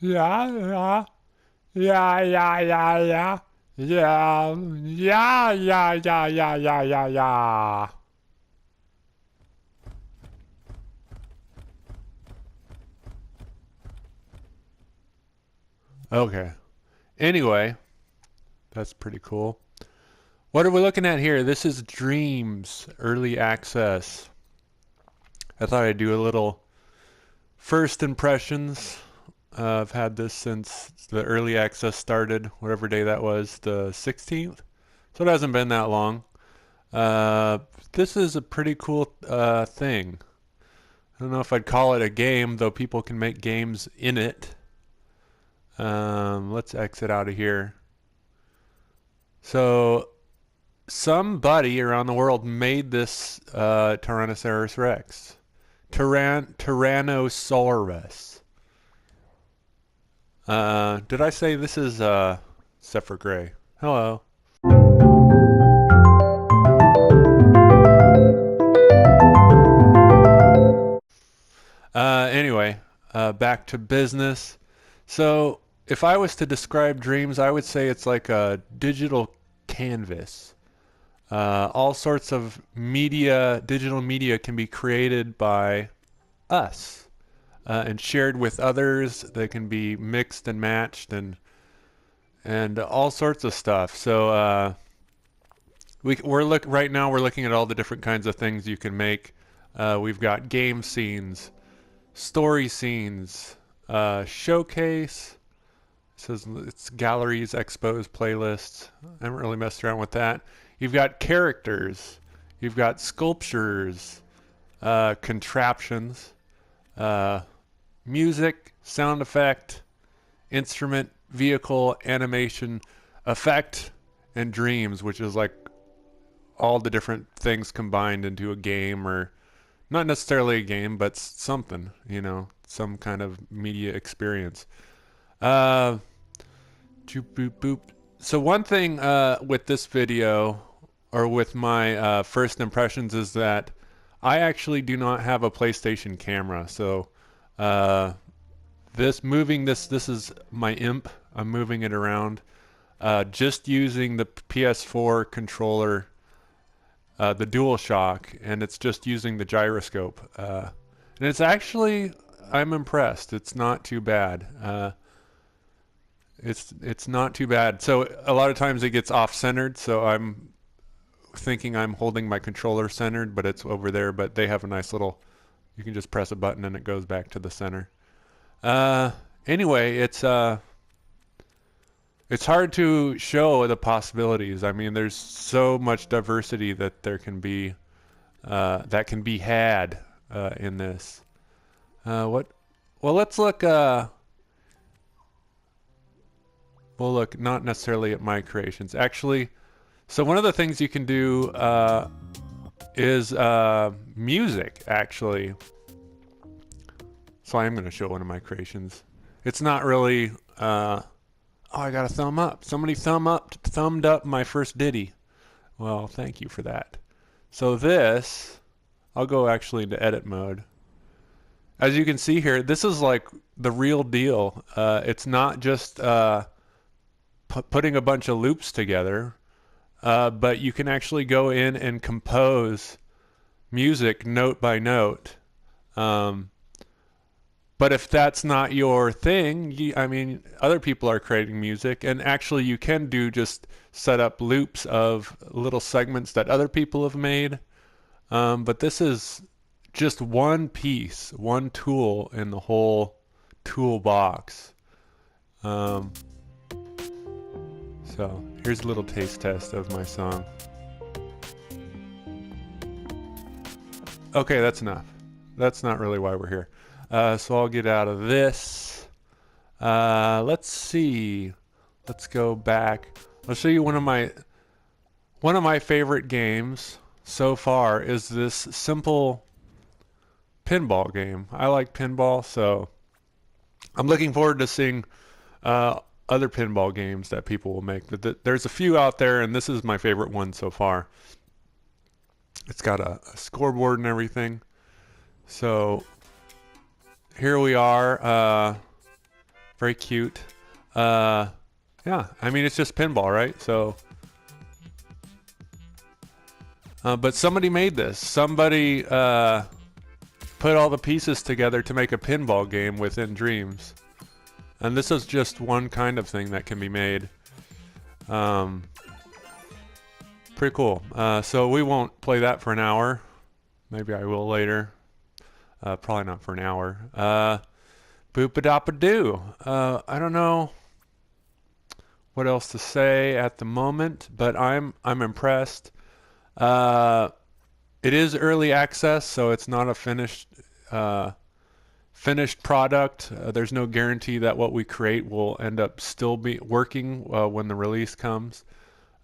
Yeah, yeah, yeah, yeah, yeah, yeah, yeah, yeah, yeah, yeah, yeah, yeah, yeah, yeah. Okay. Anyway, that's pretty cool. What are we looking at here? This is Dreams Early Access. I thought I'd do a little first impressions. I've had this since the early access started, whatever day that was, the 16th. So it hasn't been that long. Uh, this is a pretty cool thing. I don't know if I'd call it a game, though people can make games in it. Let's exit out of here. So somebody around the world made this Tyrannosaurus Rex. Tyrannosaurus. Did I say this is ZephyrGrey? Hello. Anyway, back to business. So, if I was to describe Dreams, I would say it's like a digital canvas. All sorts of media, digital media can be created by us and shared with others. They can be mixed and matched and all sorts of stuff. So right now we're looking at all the different kinds of things you can make. We've got game scenes, story scenes, showcase. It says it's galleries, expos, playlists. I haven't really messed around with that. You've got characters. You've got sculptures, contraptions, music, sound effect, instrument, vehicle, animation, effect, and dreams, which is like all the different things combined into a game, or not necessarily a game, but something, some kind of media experience. Uh, Boop, boop, boop. So one thing with this video, or with my first impressions, is that I actually do not have a PlayStation camera. So this is my imp. I'm moving it around. Just using the PS4 controller, the DualShock, and it's just using the gyroscope. And it's actually, I'm impressed. It's not too bad. It's not too bad. So a lot of times it gets off-centered, so I'm thinking I'm holding my controller centered, but it's over there. But they have a nice little, you can just press a button and it goes back to the center. Anyway, it's hard to show the possibilities. I mean, there's so much diversity that there can be that can be had in this. What? Well, let's look. We'll look not necessarily at my creations. Actually, so one of the things you can do is music, actually. So I am going to show one of my creations. It's not really... oh, I got a thumb up. Somebody thumbed up my first ditty. Well, thank you for that. So this, I'll go actually into edit mode. As you can see here, this is like the real deal. It's not just... putting a bunch of loops together, but you can actually go in and compose music note by note. But if that's not your thing, I mean, other people are creating music, and actually you can do just set up loops of little segments that other people have made. But this is just one piece, one tool in the whole toolbox. So here's a little taste test of my song. Okay, that's enough. That's not really why we're here. So I'll get out of this. Let's see. Let's go back. I'll show you one of my favorite games so far is this simple pinball game. I like pinball, so I'm looking forward to seeing other pinball games that people will make. But there's a few out there, and this is my favorite one so far. It's got a scoreboard and everything. So here we are. Very cute. Yeah, I mean, it's just pinball, right? So, but somebody made this. Somebody put all the pieces together to make a pinball game within Dreams. And this is just one kind of thing that can be made. Pretty cool. So we won't play that for an hour. Maybe I will later. Probably not for an hour. Boop-a-dop-a-doo. I don't know what else to say at the moment, but I'm impressed. It is early access, so it's not a finished product. There's no guarantee that what we create will end up still be working when the release comes.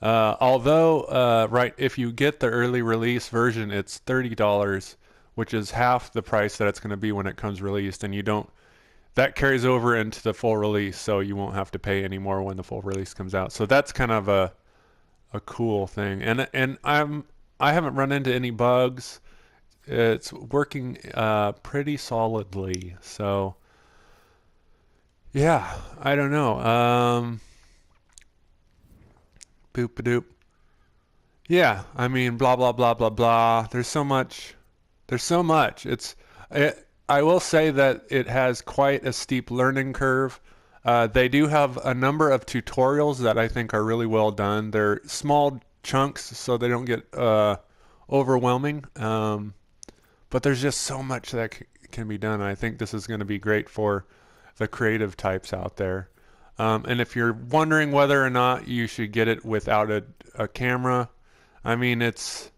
Although, right, if you get the early release version, it's $30, which is half the price that it's going to be when it comes released, and you don't. That carries over into the full release, so you won't have to pay anymore when the full release comes out. So that's kind of a cool thing, and I haven't run into any bugs. It's working pretty solidly. So yeah, I don't know. Boop-a-doop. Yeah, I mean, blah blah blah blah blah. There's so much. I will say that it has quite a steep learning curve. They do have a number of tutorials that I think are really well done. They're small chunks, so they don't get overwhelming. But there's just so much that can be done. I think this is going to be great for the creative types out there. And if you're wondering whether or not you should get it without a camera, I mean, it's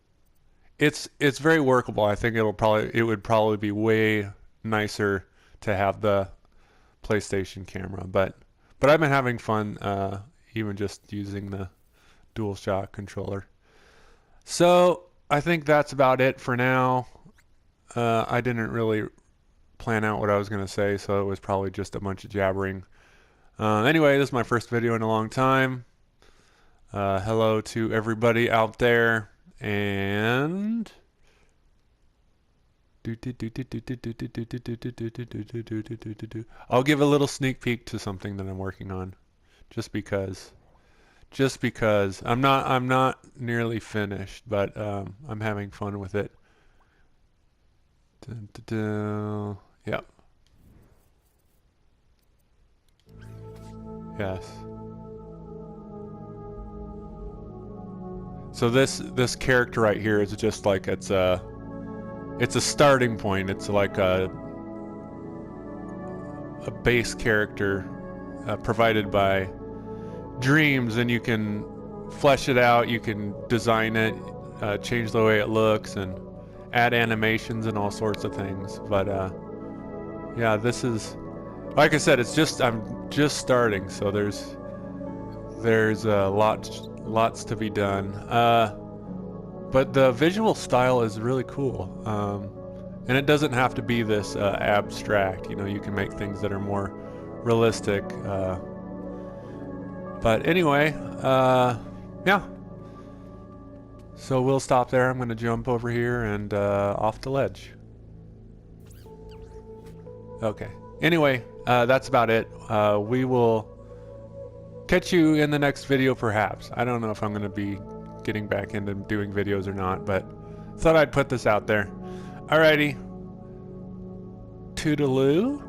very workable. I think it would probably be way nicer to have the PlayStation camera, but I've been having fun even just using the DualShock controller. So I think that's about it for now. I didn't really plan out what I was going to say, so it was probably just a bunch of jabbering. Anyway, this is my first video in a long time. Hello to everybody out there, and I'll give a little sneak peek to something that I'm working on, just because I'm not nearly finished, but I'm having fun with it. Yep. Yes. So this character right here is just like it's a starting point. It's like a base character provided by Dreams, and you can flesh it out, you can design it, change the way it looks, and add animations and all sorts of things. But yeah, this is, like I said, I'm just starting, so there's lots to be done. But the visual style is really cool, and it doesn't have to be this abstract. You know, you can make things that are more realistic. But anyway, yeah. So we'll stop there. I'm going to jump over here and off the ledge. Okay. Anyway, that's about it. We will catch you in the next video, perhaps. I don't know if I'm going to be getting back into doing videos or not, but thought I'd put this out there. Alrighty. Toodaloo.